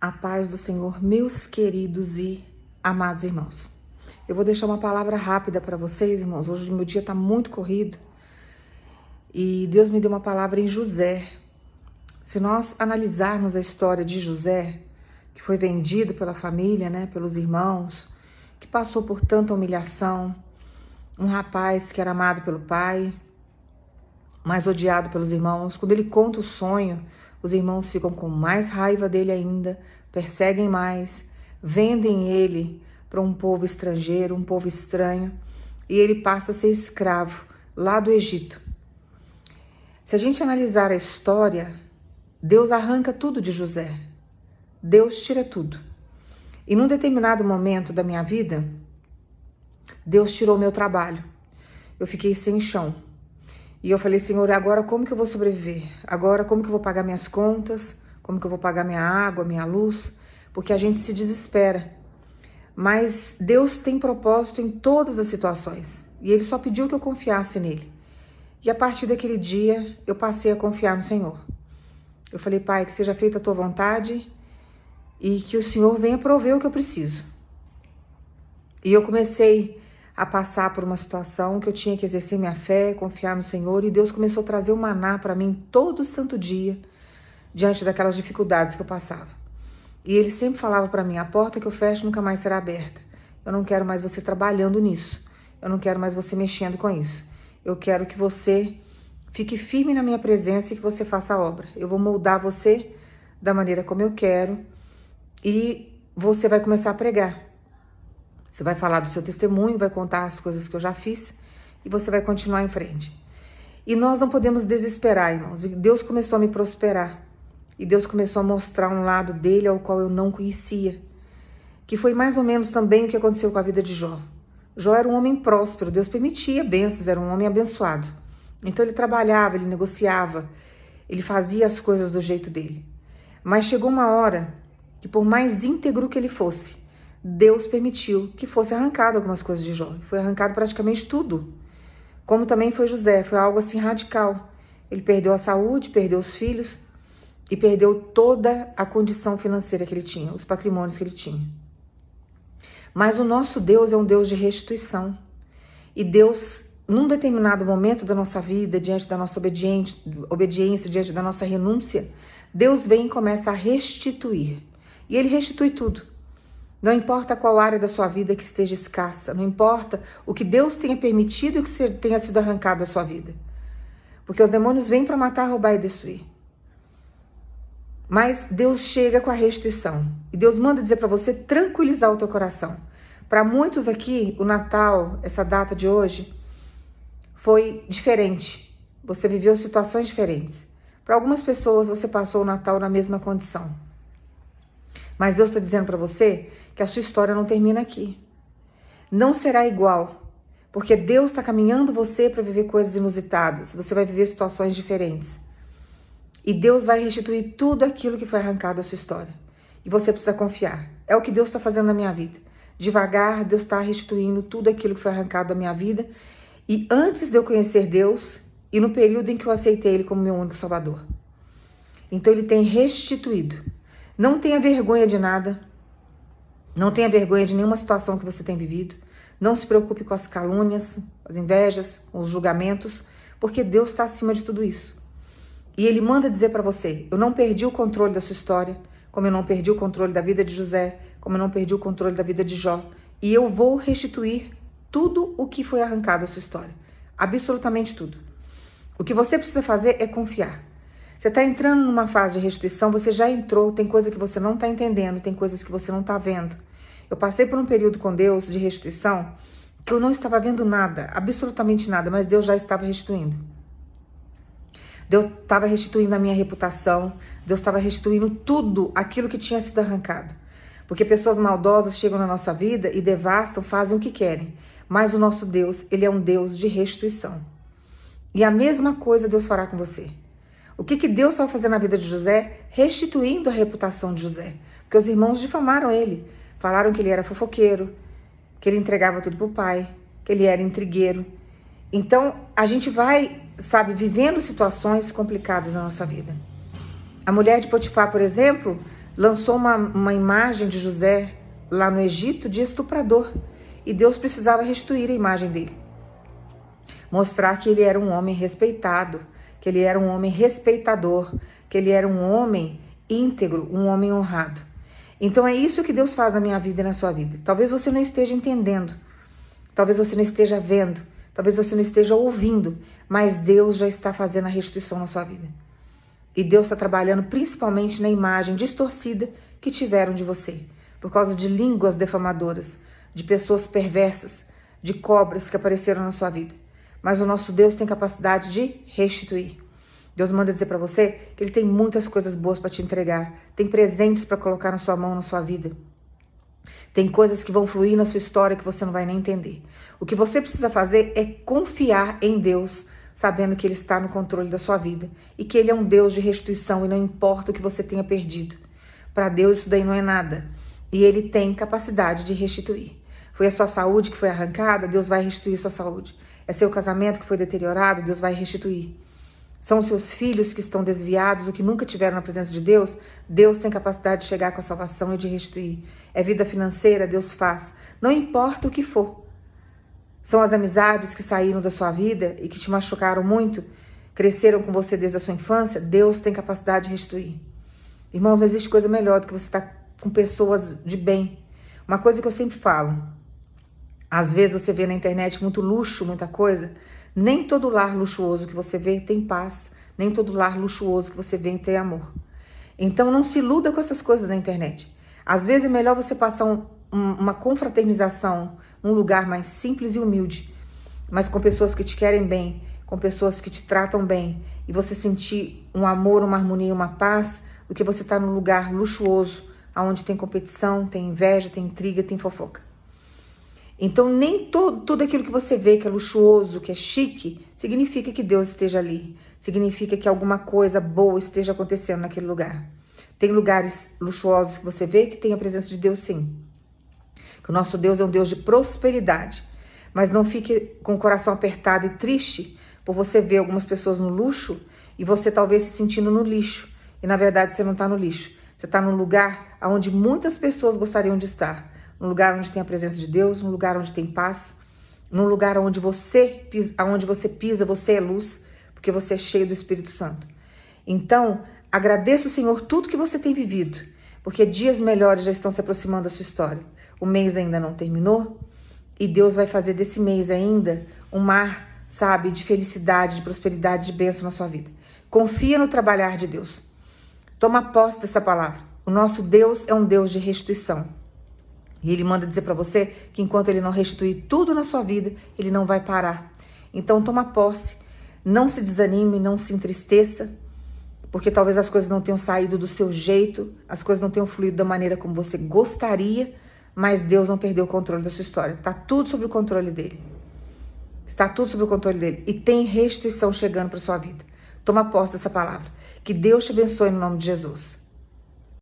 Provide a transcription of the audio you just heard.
A paz do Senhor, meus queridos e amados irmãos. Eu vou deixar uma palavra rápida para vocês, irmãos. Hoje o meu dia está muito corrido e Deus me deu uma palavra em José. Se nós analisarmos a história de José, que foi vendido pela família, pelos irmãos, que passou por tanta humilhação, um rapaz que era amado pelo pai, mas odiado pelos irmãos. Quando ele conta o sonho, os irmãos ficam com mais raiva dele ainda, perseguem mais, vendem ele para um povo estrangeiro, um povo estranho, e ele passa a ser escravo lá do Egito. Se a gente analisar a história, Deus arranca tudo de José. Deus tira tudo. E num determinado momento da minha vida, Deus tirou meu trabalho. Eu fiquei sem chão. E eu falei, Senhor, agora como que eu vou sobreviver? Agora como que eu vou pagar minhas contas? Como que eu vou pagar minha água, minha luz? Porque a gente se desespera. Mas Deus tem propósito em todas as situações. E Ele só pediu que eu confiasse nele. E a partir daquele dia, eu passei a confiar no Senhor. Eu falei, Pai, que seja feita a Tua vontade e que o Senhor venha prover o que eu preciso. E eu comecei a passar por uma situação que eu tinha que exercer minha fé, confiar no Senhor, e Deus começou a trazer o maná para mim todo santo dia, diante daquelas dificuldades que eu passava. E Ele sempre falava para mim, a porta que eu fecho nunca mais será aberta. Eu não quero mais você trabalhando nisso. Eu não quero mais você mexendo com isso. Eu quero que você fique firme na minha presença e que você faça a obra. Eu vou moldar você da maneira como eu quero e você vai começar a pregar. Você vai falar do seu testemunho, vai contar as coisas que eu já fiz e você vai continuar em frente. E nós não podemos desesperar, irmãos. Deus começou a me prosperar. E Deus começou a mostrar um lado dele ao qual eu não conhecia. Que foi mais ou menos também o que aconteceu com a vida de Jó. Jó era um homem próspero, Deus permitia bênçãos, era um homem abençoado. Então ele trabalhava, ele negociava, ele fazia as coisas do jeito dele. Mas chegou uma hora que por mais íntegro que ele fosse, Deus permitiu que fosse arrancado algumas coisas de Jó. Foi arrancado praticamente tudo. Como também foi José, foi algo assim radical. Ele perdeu a saúde, perdeu os filhos e perdeu toda a condição financeira que ele tinha, os patrimônios que ele tinha. Mas o nosso Deus é um Deus de restituição. E Deus, num determinado momento da nossa vida, diante da nossa obediência, diante da nossa renúncia, Deus vem e começa a restituir. E Ele restitui tudo. Não importa qual área da sua vida que esteja escassa, não importa o que Deus tenha permitido que tenha sido arrancado da sua vida. Porque os demônios vêm para matar, roubar e destruir. Mas Deus chega com a restituição. E Deus manda dizer para você tranquilizar o teu coração. Para muitos aqui, o Natal, essa data de hoje, foi diferente. Você viveu situações diferentes. Para algumas pessoas, você passou o Natal na mesma condição. Mas Deus está dizendo para você que a sua história não termina aqui. Não será igual, porque Deus está caminhando você para viver coisas inusitadas. Você vai viver situações diferentes. E Deus vai restituir tudo aquilo que foi arrancado da sua história. E você precisa confiar. É o que Deus está fazendo na minha vida. Devagar, Deus está restituindo tudo aquilo que foi arrancado da minha vida. E antes de eu conhecer Deus, e no período em que eu aceitei Ele como meu único Salvador. Então Ele tem restituído. Não tenha vergonha de nada. Não tenha vergonha de nenhuma situação que você tem vivido. Não se preocupe com as calúnias, as invejas, com os julgamentos, porque Deus está acima de tudo isso. E Ele manda dizer para você, eu não perdi o controle da sua história, como eu não perdi o controle da vida de José, como eu não perdi o controle da vida de Jó. E eu vou restituir tudo o que foi arrancado da sua história. Absolutamente tudo. O que você precisa fazer é confiar. Você está entrando numa fase de restituição, você já entrou, tem coisa que você não está entendendo, tem coisas que você não está vendo. Eu passei por um período com Deus de restituição que eu não estava vendo nada, absolutamente nada, mas Deus já estava restituindo. Deus estava restituindo a minha reputação, Deus estava restituindo tudo aquilo que tinha sido arrancado. Porque pessoas maldosas chegam na nossa vida e devastam, fazem o que querem. Mas o nosso Deus, Ele é um Deus de restituição. E a mesma coisa Deus fará com você. O que Deus estava fazendo na vida de José? Restituindo a reputação de José. Porque os irmãos difamaram ele. Falaram que ele era fofoqueiro, que ele entregava tudo para o pai, que ele era intrigueiro. Então, a gente vai, vivendo situações complicadas na nossa vida. A mulher de Potifar, por exemplo, lançou uma imagem de José lá no Egito de estuprador. E Deus precisava restituir a imagem dele. Mostrar que ele era um homem respeitado, que ele era um homem respeitador, que ele era um homem íntegro, um homem honrado. Então é isso que Deus faz na minha vida e na sua vida. Talvez você não esteja entendendo, talvez você não esteja vendo, talvez você não esteja ouvindo, mas Deus já está fazendo a restituição na sua vida. E Deus está trabalhando principalmente na imagem distorcida que tiveram de você, por causa de línguas defamadoras, de pessoas perversas, de cobras que apareceram na sua vida. Mas o nosso Deus tem capacidade de restituir. Deus manda dizer para você que Ele tem muitas coisas boas para te entregar. Tem presentes para colocar na sua mão, na sua vida. Tem coisas que vão fluir na sua história que você não vai nem entender. O que você precisa fazer é confiar em Deus, sabendo que Ele está no controle da sua vida. E que Ele é um Deus de restituição e não importa o que você tenha perdido. Para Deus isso daí não é nada. E Ele tem capacidade de restituir. Foi a sua saúde que foi arrancada, Deus vai restituir sua saúde. É seu casamento que foi deteriorado, Deus vai restituir. São os seus filhos que estão desviados, ou que nunca tiveram na presença de Deus, Deus tem capacidade de chegar com a salvação e de restituir. É vida financeira, Deus faz. Não importa o que for. São as amizades que saíram da sua vida e que te machucaram muito, cresceram com você desde a sua infância, Deus tem capacidade de restituir. Irmãos, não existe coisa melhor do que você estar com pessoas de bem. Uma coisa que eu sempre falo, às vezes você vê na internet muito luxo, muita coisa. Nem todo lar luxuoso que você vê tem paz. Nem todo lar luxuoso que você vê tem amor. Então não se iluda com essas coisas na internet. Às vezes é melhor você passar uma confraternização num lugar mais simples e humilde, mas com pessoas que te querem bem, com pessoas que te tratam bem, e você sentir um amor, uma harmonia, uma paz, do que você estar num lugar luxuoso, onde tem competição, tem inveja, tem intriga, tem fofoca. Então, nem tudo aquilo que você vê que é luxuoso, que é chique, significa que Deus esteja ali. Significa que alguma coisa boa esteja acontecendo naquele lugar. Tem lugares luxuosos que você vê que tem a presença de Deus, sim. Que o nosso Deus é um Deus de prosperidade. Mas não fique com o coração apertado e triste por você ver algumas pessoas no luxo e você talvez se sentindo no lixo. E, na verdade, você não está no lixo. Você está num lugar onde muitas pessoas gostariam de estar. Num lugar onde tem a presença de Deus, num lugar onde tem paz, num lugar onde você pisa, você é luz, porque você é cheio do Espírito Santo. Então, agradeça o Senhor tudo que você tem vivido, porque dias melhores já estão se aproximando da sua história. O mês ainda não terminou e Deus vai fazer desse mês ainda um mar, sabe, de felicidade, de prosperidade, de bênção na sua vida. Confia no trabalhar de Deus. Toma posse dessa palavra. O nosso Deus é um Deus de restituição. E Ele manda dizer para você que enquanto Ele não restituir tudo na sua vida, Ele não vai parar. Então toma posse, não se desanime, não se entristeça, porque talvez as coisas não tenham saído do seu jeito, as coisas não tenham fluído da maneira como você gostaria, mas Deus não perdeu o controle da sua história. Está tudo sob o controle dEle. Está tudo sob o controle dEle. E tem restituição chegando para sua vida. Toma posse dessa palavra. Que Deus te abençoe no nome de Jesus.